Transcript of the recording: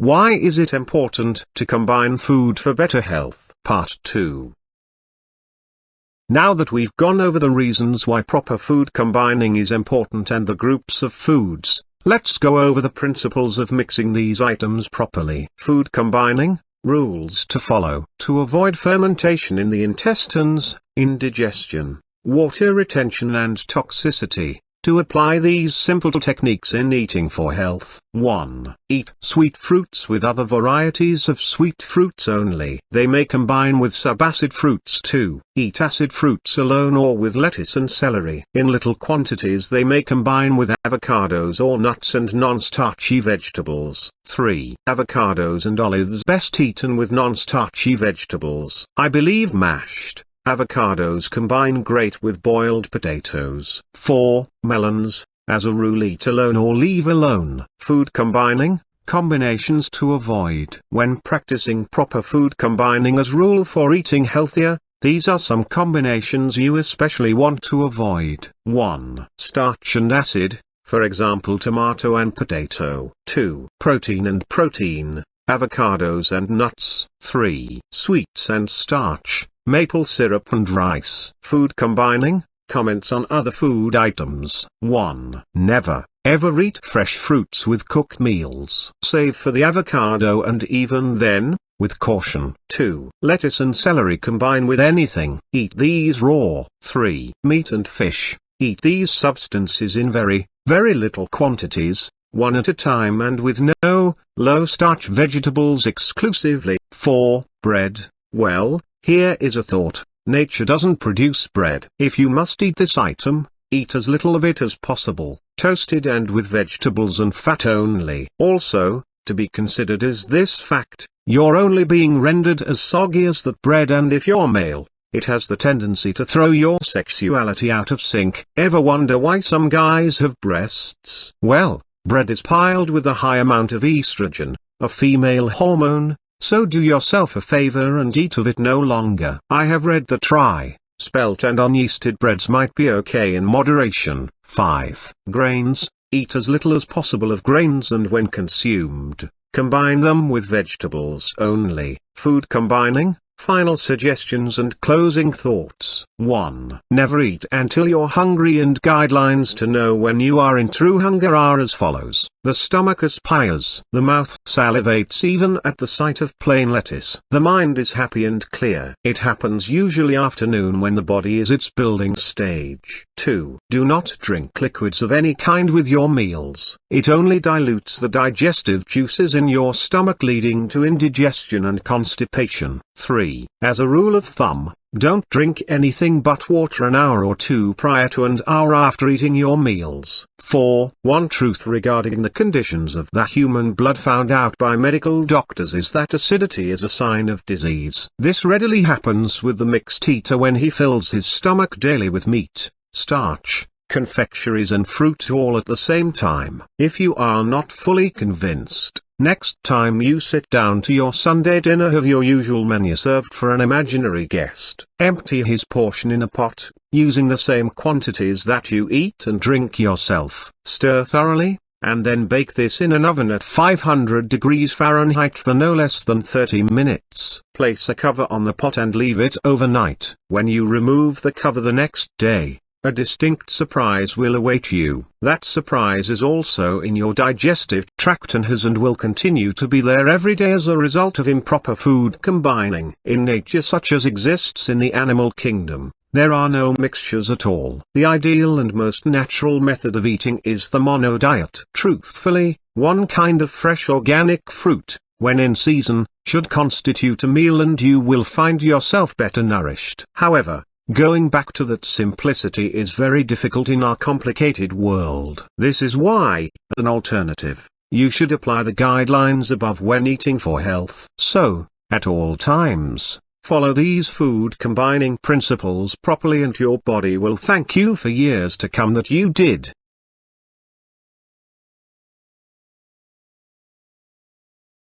Why is it important to combine food for better health? Part 2. Now that we've gone over the reasons why proper food combining is important and the groups of foods, let's go over the principles of mixing these items properly. Food combining, rules to follow. To avoid fermentation in the intestines, indigestion, water retention and toxicity. To apply these simple techniques in eating for health. 1. Eat sweet fruits with other varieties of sweet fruits only. They may combine with subacid fruits too. Eat acid fruits alone or with lettuce and celery. In little quantities they may combine with avocados or nuts and non-starchy vegetables. 3. Avocados and olives best eaten with non-starchy vegetables. I believe mashed avocados combine great with boiled potatoes. 4. Melons, as a rule eat alone or leave alone. Food combining, combinations to avoid. When practicing proper food combining as rule for eating healthier, these are some combinations you especially want to avoid. 1. Starch and acid, for example tomato and potato. 2. Protein and protein, avocados and nuts. 3. Sweets and starch, maple syrup and rice. Food combining, comments on other food items. 1. Never, ever eat fresh fruits with cooked meals. Save for the avocado and even then, with caution. 2. Lettuce and celery combine with anything. Eat these raw. 3. Meat and fish, eat these substances in very, very little quantities, one at a time and with no, low-starch vegetables exclusively. 4. Bread, well, here is a thought. Nature doesn't produce bread. If you must eat this item, eat as little of it as possible, toasted and with vegetables and fat only. Also, to be considered is this fact, you're only being rendered as soggy as that bread, and if you're male, it has the tendency to throw your sexuality out of sync. Ever wonder why some guys have breasts? Well, bread is piled with a high amount of estrogen, a female hormone. So do yourself a favor and eat of it no longer. I have read that rye, spelt and unyeasted breads might be okay in moderation. 5. Grains, eat as little as possible of grains and when consumed, combine them with vegetables only. Food combining, final suggestions and closing thoughts. 1. Never eat until you're hungry, and guidelines to know when you are in true hunger are as follows. The stomach aspires. The mouth salivates even at the sight of plain lettuce. The mind is happy and clear. It happens usually afternoon when the body is its building stage. 2. Do not drink liquids of any kind with your meals. It only dilutes the digestive juices in your stomach, leading to indigestion and constipation. 3. As a rule of thumb, don't drink anything but water an hour or two prior to and hour after eating your meals. 4. One truth regarding the conditions of the human blood found out by medical doctors is that acidity is a sign of disease. This readily happens with the mixed eater when he fills his stomach daily with meat, starch, confectioneries and fruit all at the same time. If you are not fully convinced, next time you sit down to your Sunday dinner, have your usual menu served for an imaginary guest. Empty his portion in a pot, using the same quantities that you eat and drink yourself. Stir thoroughly, and then bake this in an oven at 500 degrees Fahrenheit for no less than 30 minutes. Place a cover on the pot and leave it overnight. When you remove the cover the next day, a distinct surprise will await you. That surprise is also in your digestive tract and has and will continue to be there every day as a result of improper food combining. In nature, such as exists in the animal kingdom, there are no mixtures at all. The ideal and most natural method of eating is the mono diet. Truthfully, one kind of fresh organic fruit, when in season, should constitute a meal and you will find yourself better nourished. However, going back to that simplicity is very difficult in our complicated world. This is why, as an alternative, you should apply the guidelines above when eating for health. So, at all times, follow these food combining principles properly and your body will thank you for years to come that you did.